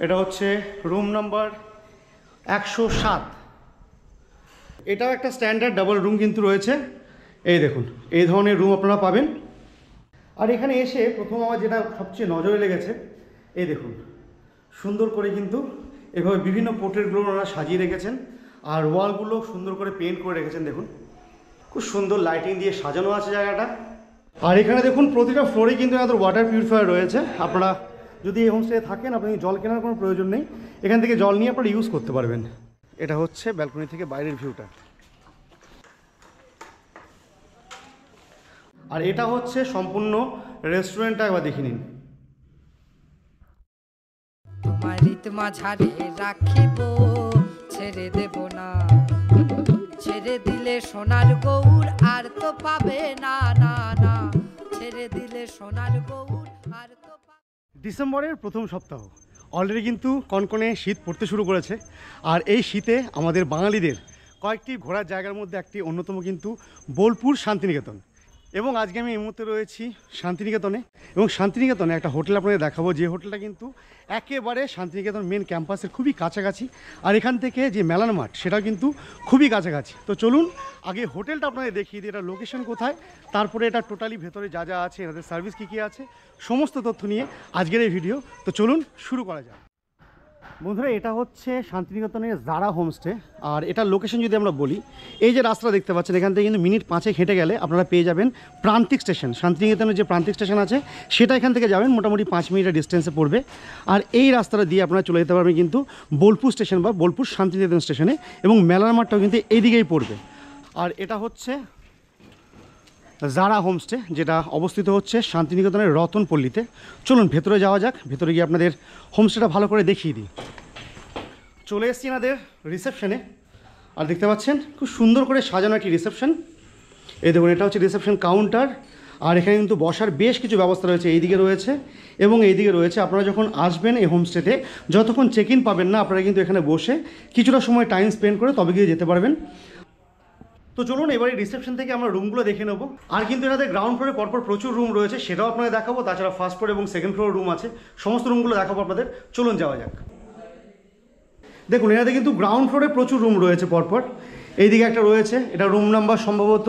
এটা হচ্ছে room number 107। এটাও একটা স্ট্যান্ডার্ড ডাবল রুম কিন্তু রয়েছে। এই দেখুন, এই ধরনের রুম আপনারা পাবেন। আর এখানে এসে প্রথম আমার যেটা সবচেয়ে নজরে লেগেছে, এই দেখুন সুন্দর করে কিন্তু এভাবে বিভিন্ন পোর্ট্রেটগুলো ওনারা সাজিয়ে রেখেছেন। আর ওয়ালগুলো সুন্দর করে পেন্ট করে রেখেছেন। দেখুন খুব সুন্দর লাইটিং দিয়ে সাজানো আছে জায়গাটা। আর এখানে দেখুন প্রতিটা ফ্লোরে কিন্তু আমাদের ওয়াটার পিউরিফায়ার রয়েছে। আপনারা যদি এই হোমস্টে থাকেন, আপনি জল কেনার কোনো প্রয়োজন নেই, এখান থেকে জল নিয়ে আপনারা ইউজ করতে পারবেন। এটা হচ্ছে ব্যালকনি থেকে বাইরের ভিউটা। আর এটা হচ্ছে সম্পূর্ণ রেস্টুরেন্টটা, একবার দেখে নিন। তোমার রিতমা ঝাড়ে রাখিব, ছেড়ে দেব না, ছেড়ে দিলে সোনার গৌর আর তো পাবে না, না না, ছেড়ে দিলে সোনার গৌর আর তো পাবে। ডিসেম্বরের প্রথম সপ্তাহ, অলরেডি কিন্তু কনকনে শীত পড়তে শুরু করেছে। আর এই শীতে আমাদের বাঙালিদের কয়েকটি ঘোরার জায়গার মধ্যে একটি অন্যতম কিন্তু বোলপুর শান্তিনিকেতন। এবং আজকে আমি এই মুহূর্তে রয়েছি শান্তিনিকেতনে। এবং শান্তিনিকেতনে একটা হোটেল আপনাদের দেখাবো, যে হোটেলটা কিন্তু একেবারে শান্তিনিকেতন মেন ক্যাম্পাসের খুবই কাছাকাছি। আর এখান থেকে যে মেলান মাঠ, সেটাও কিন্তু খুবই কাছাকাছি। তো চলুন আগে হোটেলটা আপনাদের দেখিয়ে দিই, এটা লোকেশন কোথায়, তারপরে এটা টোটালি ভেতরে যা যা আছে, এনাদের সার্ভিস কী কী আছে, সমস্ত তথ্য নিয়ে আজকের এই ভিডিও। তো চলুন শুরু করা যাক। বন্ধুরা, এটা হচ্ছে শান্তিনিকেতনের জারা হোমস্টে। আর এটার লোকেশন যদি আমরা বলি, এই যে রাস্তা দেখতে পাচ্ছেন, এখান থেকে কিন্তু মিনিট 5 হেঁটে গেলে আপনারা পেয়ে যাবেন প্রান্তিক স্টেশন। শান্তিনিকেতনের যে প্রান্তিক স্টেশন আছে সেটা এখান থেকে যাবেন, মোটামুটি 5 মিনিটের ডিস্টেন্সে পড়বে। আর এই রাস্তাটা দিয়ে আপনারা চলে যেতে পারবেন কিন্তু বোলপুর স্টেশন বা বোলপুর শান্তিনিকেতন স্টেশনে, এবং মেলার মাঠটাও কিন্তু এইদিকেই পড়বে। আর এটা হচ্ছে জারা হোমস্টে, যেটা অবস্থিত হচ্ছে শান্তিনিকেতনের রতনপল্লীতে। চলুন ভেতরে যাওয়া যাক, ভেতরে গিয়ে আপনাদের হোমস্টেটা ভালো করে দেখিয়ে দিই। চলে এসেছি এনাদের রিসেপশনে। আর দেখতে পাচ্ছেন খুব সুন্দর করে সাজানো একটি রিসেপশন। এই দেখুন, এটা হচ্ছে রিসেপশন কাউন্টার। আর এখানে কিন্তু বসার বেশ কিছু ব্যবস্থা রয়েছে, এইদিকে রয়েছে এবং এইদিকে রয়েছে। আপনারা যখন আসবেন এই হোমস্টেতে, যতক্ষণ চেক ইন পাবেন না, আপনারা কিন্তু এখানে বসে কিছুটা সময় টাইম স্পেন্ড করে তবে গিয়ে যেতে পারবেন। তো চলুন এবারে রিসেপশন থেকে আমরা রুমগুলো দেখে নেবো। আর কিন্তু এনাদের গ্রাউন্ড ফ্লোরে পরপর প্রচুর রুম রয়েছে, সেটাও আপনাদের দেখাবো। তাছাড়া ফার্স্ট ফ্লোর এবং সেকেন্ড ফ্লোর রুম আছে, সমস্ত রুমগুলো দেখাবো আপনাদের। চলুন যাওয়া যাক। দেখুন, এনাদের কিন্তু গ্রাউন্ড ফ্লোরে প্রচুর রুম রয়েছে পরপর। এইদিকে একটা রয়েছে, এটা রুম নাম্বার সম্ভবত,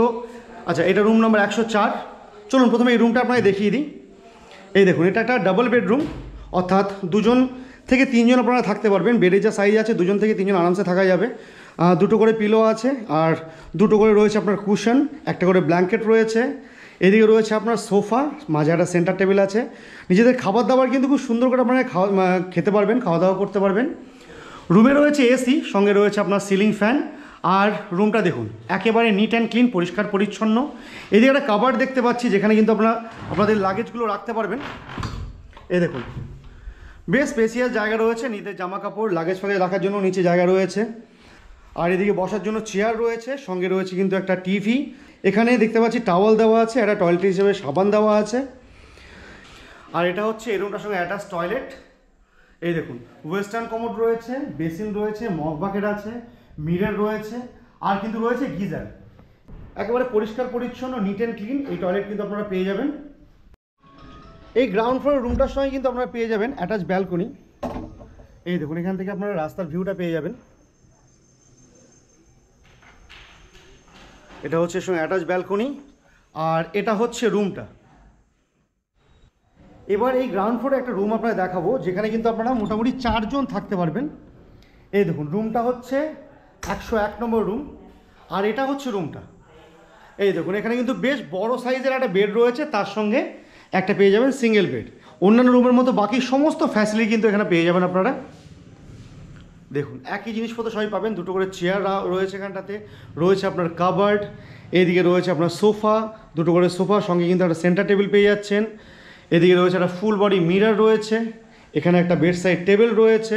আচ্ছা এটা রুম নাম্বার 104। চলুন প্রথমে এই রুমটা আপনাকে দেখিয়ে দিই। এই দেখুন, এটা একটা ডাবল বেডরুম, অর্থাৎ 2 থেকে 3 জন আপনারা থাকতে পারবেন। বেডের যা সাইজ আছে 2 থেকে 3 জন আরামসে থাকা যাবে। 2টো করে পিলো আছে, আর 2টো করে রয়েছে আপনার কুশন, একটা করে ব্ল্যাঙ্কেট রয়েছে। এদিকে রয়েছে আপনার সোফা, মাঝে একটা সেন্টার টেবিল আছে। নিজেদের খাবার দাবার কিন্তু খুব সুন্দর করে আপনারা খেতে পারবেন, খাওয়া দাওয়া করতে পারবেন। রুমে রয়েছে এসি, সঙ্গে রয়েছে আপনার সিলিং ফ্যান। আর রুমটা দেখুন একেবারে নিট অ্যান্ড ক্লিন, পরিষ্কার পরিচ্ছন্ন। এদিকে একটা কাবার্ড দেখতে পাচ্ছি, যেখানে কিন্তু আপনাদের লাগেজগুলো রাখতে পারবেন। এই দেখুন, বেশ স্পেসিয়াস জায়গা রয়েছে, নিজেদের জামা কাপড় লাগেজ ফাগেজ রাখার জন্য নিচে জায়গা রয়েছে। আর এদিকে বসার জন্য চেয়ার রয়েছে, সঙ্গে রয়েছে কিন্তু একটা টিভি। এখানে দেখতে পাচ্ছি টাওয়াল দেওয়া আছে, একটা টয়লেট হিসেবে সাবান দেওয়া আছে। আর এটা হচ্ছে এই রুমটার সঙ্গে অ্যাটাচ টয়লেট। এই দেখুন, ওয়েস্টার্ন কমোড রয়েছে, বেসিন রয়েছে, মগ বাকেট আছে, মিরর রয়েছে, আর কিন্তু রয়েছে গিজার। একেবারে পরিষ্কার পরিচ্ছন্ন, নিট অ্যান্ড ক্লিন এই টয়লেট কিন্তু আপনারা পেয়ে যাবেন। এই গ্রাউন্ড ফ্লোর রুমটার সঙ্গে কিন্তু আপনারা পেয়ে যাবেন অ্যাটাচ ব্যালকনি। এই দেখুন, এখান থেকে আপনারা রাস্তার ভিউটা পেয়ে যাবেন। এটা হচ্ছে এর সঙ্গে অ্যাটাচ ব্যালকনি। আর এটা হচ্ছে রুমটা। এবার এই গ্রাউন্ড ফ্লোরে একটা রুম আপনারা দেখাবো, যেখানে কিন্তু আপনারা মোটামুটি 4 জন থাকতে পারবেন। এই দেখুন, রুমটা হচ্ছে 101 নম্বর রুম। আর এটা হচ্ছে রুমটা। এই দেখুন, এখানে কিন্তু বেশ বড় সাইজের একটা বেড রয়েছে, তার সঙ্গে একটা পেয়ে যাবেন সিঙ্গেল বেড। অন্যান্য রুমের মতো বাকি সমস্ত ফ্যাসিলিটি কিন্তু এখানে পেয়ে যাবেন আপনারা। দেখুন, একই জিনিসপত্র সবই পাবেন। 2টো করে চেয়ার রয়েছে, এখানটাতে রয়েছে আপনার কাবার্ড, এদিকে রয়েছে আপনার সোফা, 2টো করে সোফা, সঙ্গে কিন্তু একটা সেন্টার টেবিল পেয়ে যাচ্ছেন। এদিকে রয়েছে একটা ফুল বডি মিরর রয়েছে, এখানে একটা বেড সাইড টেবিল রয়েছে,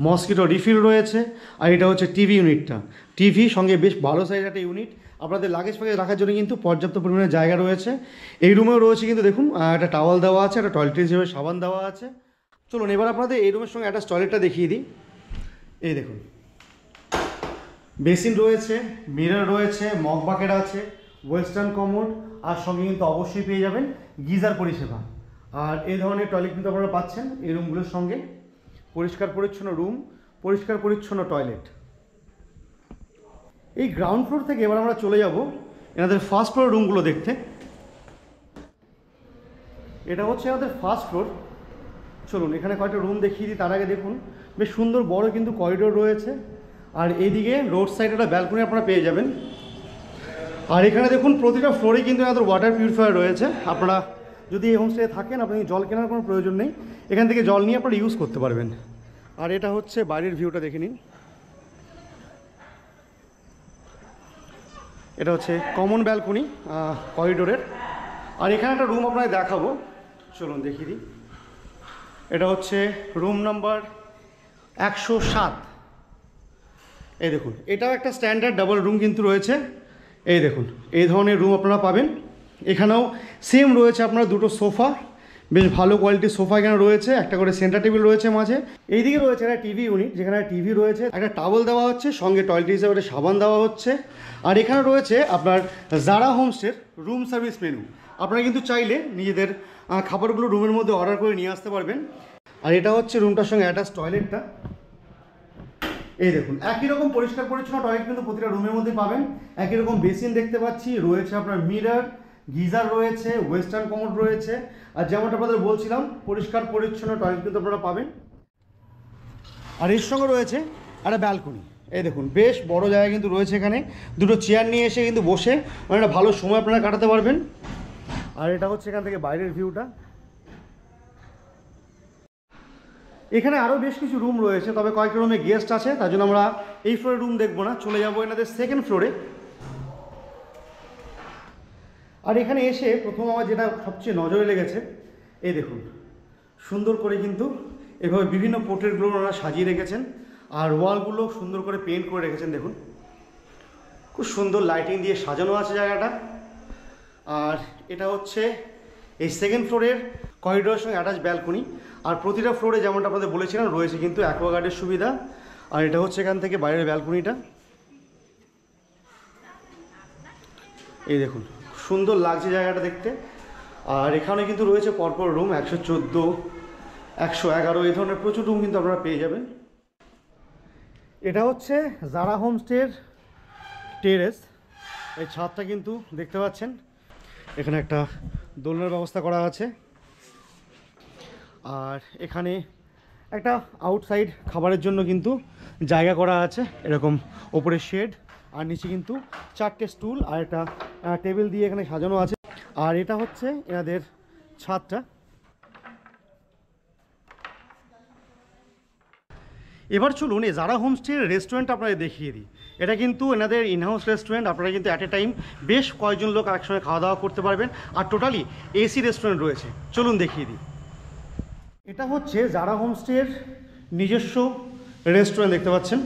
মসকিটো রিফিল রয়েছে। আর এটা হচ্ছে টিভি ইউনিটটা, টিভি সঙ্গে বেশ ভালো সাইজের একটা ইউনিট। আপনাদের লাগেজ ফাগেজ রাখার জন্য কিন্তু পর্যাপ্ত পরিমাণে জায়গা রয়েছে। এই রুমেও রয়েছে কিন্তু দেখুন একটা টাওয়াল দেওয়া আছে, একটা টয়লেট হিসেবে সাবান দেওয়া আছে। চলুন এবার আপনাদের এই রুমের সঙ্গে একটা টয়লেটটা দেখিয়ে দিই। এই দেখুন, বেসিন রয়েছে, মিরর রয়েছে, মগ বাকেট আছে, ওয়েস্টার্ন কমোড, আর সঙ্গে কিন্তু অবশ্যই পেয়ে যাবেন গিজার পরিষেবা। আর এই ধরনের টয়লেট কিন্তু আপনারা পাচ্ছেন এই রুমগুলোর সঙ্গে। পরিষ্কার পরিচ্ছন্ন রুম, পরিষ্কার পরিচ্ছন্ন টয়লেট। এই গ্রাউন্ড ফ্লোর থেকে এবার আমরা চলে যাব এনাদের ফার্স্ট ফ্লোর রুমগুলো দেখতে। এটা হচ্ছে আমাদের ফার্স্ট ফ্লোর। চলুন এখানে কয়েকটা রুম দেখিয়ে দিই। তার আগে দেখুন বেশ সুন্দর বড় কিন্তু করিডোর রয়েছে, আর এইদিকে রোড সাইডে একটা ব্যালকনি আপনারা পেয়ে যাবেন। আর এখানে দেখুন প্রতিটা ফ্লোরে কিন্তু আমাদের ওয়াটার পিউরিফায়ার রয়েছে। আপনারা যদি এই হোমস্টে থাকেন আপনি জল কেনার কোনো প্রয়োজন নেই, এখান থেকে জল নিয়ে আপনারা ইউজ করতে পারবেন। আর এটা হচ্ছে বাইরের ভিউটা দেখে নিন। এটা হচ্ছে কমন ব্যালকনি করিডোরের। আর এখানে একটা রুম আপনাকে দেখাবো, চলুন দেখিয়ে দিই। এটা হচ্ছে রুম নাম্বার 107। এই দেখুন এটাও একটা স্ট্যান্ডার্ড ডাবল রুম কিন্তু রয়েছে। এই দেখুন এই ধরনের রুম আপনারা পাবেন। এখানেও সেম রয়েছে আপনার দুটো সোফা, বেশ ভালো কোয়ালিটির সোফা এখানে রয়েছে, একটা করে সেন্টার টেবিল রয়েছে মাঝে। এইদিকে রয়েছে একটা টিভি ইউনিট, যেখানে টিভি রয়েছে, একটা টাওয়েল দেওয়া হচ্ছে, সঙ্গে টয়লেট হিসেবে একটা সাবান দেওয়া হচ্ছে। আর এখানে রয়েছে আপনার জারা হোমস্টের রুম সার্ভিস মেনু। আপনারা কিন্তু চাইলে নিজেদের খাবারগুলো রুমের মধ্যে অর্ডার করে নিয়ে আসতে পারবেন। আর এটা হচ্ছে রুমটার সঙ্গে অ্যাটাচ টয়লেটটা। এই দেখুন একই রকম পরিষ্কার পরিচ্ছন্ন টয়লেট কিন্তু প্রতিটা রুমের মধ্যে পাবেন। একই রকম বেসিন দেখতে পাচ্ছি, রয়েছে আপনার মিরর, গিজার রয়েছে, ওয়েস্টার্ন কমোড রয়েছে। আর যেমনটা আপনাদের বলছিলাম পরিষ্কার পরিচ্ছন্ন টয়লেট কিন্তু আপনারা পাবেন। আর এর সঙ্গে রয়েছে একটা ব্যালকনি। এই দেখুন বেশ বড় জায়গা কিন্তু রয়েছে, এখানে দুটো চেয়ার নিয়ে এসে কিন্তু বসে একটা ভালো সময় আপনারা কাটাতে পারবেন। আর এটা হচ্ছে এখান থেকে বাইরের ভিউটা। এখানে আরও বেশ কিছু রুম রয়েছে, তবে কয়েকটা রুমে গেস্ট আছে, তার জন্য আমরা এই ফ্লোরে রুম দেখবো না, চলে যাবো এনাদের সেকেন্ড ফ্লোরে। আর এখানে এসে প্রথম আমার যেটা সবচেয়ে নজরে লেগেছে, এই দেখুন সুন্দর করে কিন্তু এভাবে বিভিন্ন পোর্ট্রেটগুলো ওনারা সাজিয়ে রেখেছেন। আর ওয়ালগুলো সুন্দর করে পেন্ট করে রেখেছেন। দেখুন খুব সুন্দর লাইটিং দিয়ে সাজানো আছে জায়গাটা। আর এটা হচ্ছে এই সেকেন্ড ফ্লোরের করিডোরের সঙ্গে অ্যাটাচ ব্যালকনি। আর প্রতিটা ফ্লোরে যেমনটা আপনাদের বলেছিলাম রয়েছে কিন্তু অ্যাকোয়াগার্ডের সুবিধা। আর এটা হচ্ছে এখান থেকে বাইরের ব্যালকনিটা। এই দেখুন সুন্দর লাগছে জায়গাটা দেখতে। আর এখানে কিন্তু রয়েছে পরপর রুম 114, 111 এই ধরনের প্রচুর রুম কিন্তু আপনারা পেয়ে যাবেন। এটা হচ্ছে জারা হোমস্টের টেরেস। এই ছাদটা কিন্তু দেখতে পাচ্ছেন, এখানে একটা দোলনার ব্যবস্থা করা আছে। আর এখানে একটা আউটসাইড খাবারের জন্য কিন্তু জায়গা করা আছে, এরকম ওপরে শেড, আর নিচে কিন্তু 4টে স্টুল আর একটা টেবিল দিয়ে এখানে সাজানো আছে। আর এটা হচ্ছে এনাদের ছাদটা। এবার চলুন এই জারা হোমস্টের রেস্টুরেন্ট আপনাদের দেখিয়ে দিই। এটা কিন্তু এনাদের ইনহাউস রেস্টুরেন্ট। আপনারা কিন্তু অ্যাট এ টাইম বেশ কয়েকজন লোক একসঙ্গে খাওয়া দাওয়া করতে পারবেন। আর টোটালি এসি রেস্টুরেন্ট রয়েছে, চলুন দেখিয়ে দিই। এটা হচ্ছে জারা হোমস্টের নিজস্ব রেস্টুরেন্ট, দেখতে পাচ্ছেন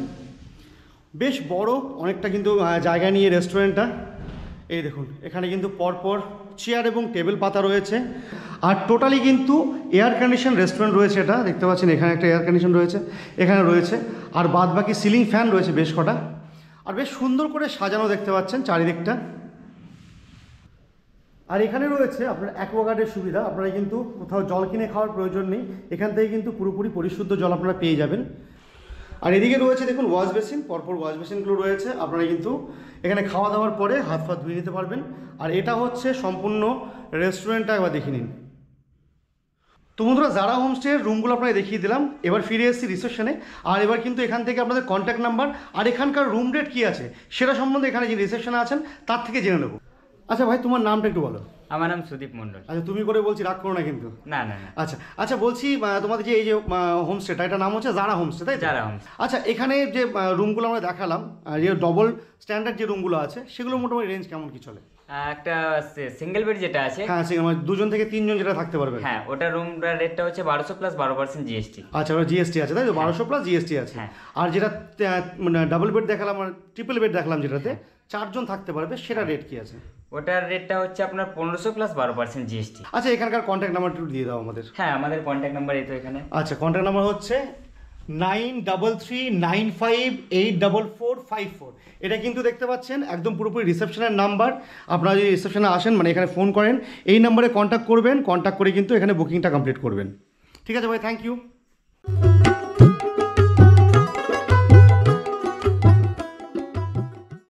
বেশ বড় অনেকটা কিন্তু জায়গা নিয়ে রেস্টুরেন্টটা। এই দেখুন এখানে কিন্তু পরপর চেয়ার এবং টেবিল পাতা রয়েছে। আর টোটালি কিন্তু এয়ার কন্ডিশন রেস্টুরেন্ট রয়েছে। এটা দেখতে পাচ্ছেন এখানে একটা এয়ার কন্ডিশন রয়েছে, এখানে রয়েছে, আর বাদ বাকি সিলিং ফ্যান রয়েছে বেশ কটা। আর বেশ সুন্দর করে সাজানো দেখতে পাচ্ছেন চারিদিকটা। আর এখানে রয়েছে আপনার অ্যাকোয়াগার্ডের সুবিধা। আপনারা কিন্তু কোথাও জল কিনে খাওয়ার প্রয়োজন নেই, এখান থেকে কিন্তু পুরোপুরি পরিশুদ্ধ জল আপনারা পেয়ে যাবেন। আর এদিকে রয়েছে দেখুন ওয়াশ বেসিন, পরপর ওয়াশ বেসিনগুলো রয়েছে। আপনারা কিন্তু এখানে খাওয়া দাওয়ার পরে হাত ফাত ধুয়ে নিতে পারবেন। আর এটা হচ্ছে সম্পূর্ণ রেস্টুরেন্টটা, একবার দেখে নিন। তো বন্ধুরা জারা হোমস্টের রুমগুলো আপনাকে দেখিয়ে দিলাম। এবার ফিরে এসেছি রিসেপশনে। আর এবার কিন্তু এখান থেকে আপনাদের কন্ট্যাক্ট নাম্বার আর এখানকার রুম রেট কী আছে সেটা সম্বন্ধে এখানে যে রিসেপশনে আছেন তার থেকে জেনে নেবো। আচ্ছা ভাই তোমার নামটা একটু বলো। আমার নাম সুদীপ মণ্ডল। আচ্ছা তুমি করে বলছি, রাগ করো না কিন্তু। না না না। আচ্ছা আচ্ছা বলছি তোমাদের যে এই যে হোমস্টেটা, এটার নাম হচ্ছে জারা হোমস্টে, তাই জারা হোমস্টে। আচ্ছা এখানে যে রুমগুলো আমরা দেখালাম, যে ডবল স্ট্যান্ডার্ড যে রুমগুলো আছে সেগুলো মোটামুটি রেঞ্জ কেমন কি চলে? একটা সিঙ্গেল বেড যেটা আছে, হ্যাঁ দুজন থেকে তিনজন যেটা থাকতে পারবে, হ্যাঁ ওটা রুমটার রেটটা হচ্ছে 1200 প্লাস 12% জিএসটি। আচ্ছা ওটা জিএসটি আছে তাই তো? 1200 প্লাস জিএসটি আছে। আর যেটা মানে ডাবল বেড দেখালাম আর ট্রিপল বেড দেখালাম যেটাতে 4 জন থাকতে পারবে, সেটা রেট কি আছে? ওটার রেটটা হচ্ছে আপনার 1500 প্লাস 12% জিএসটি। আচ্ছা এখানকার কন্ট্যাক্ট নাম্বার একটু দিয়ে দাও আমাদের। হ্যাঁ আমাদের কন্ট্যাক্ট নাম্বার এই তো এখানে। আচ্ছা কন্ট্যাক্ট নাম্বার হচ্ছে 9339584454। এটা কিন্তু দেখতে পাচ্ছেন একদম পুরোপুরি রিসেপশনের নাম্বার। আপনারা যদি রিসেপশনে আসেন মানে এখানে ফোন করেন, এই নাম্বারে কন্ট্যাক্ট করবেন, কন্ট্যাক্ট করে কিন্তু এখানে বুকিংটা কমপ্লিট করবেন। ঠিক আছে ভাই, থ্যাংক ইউ।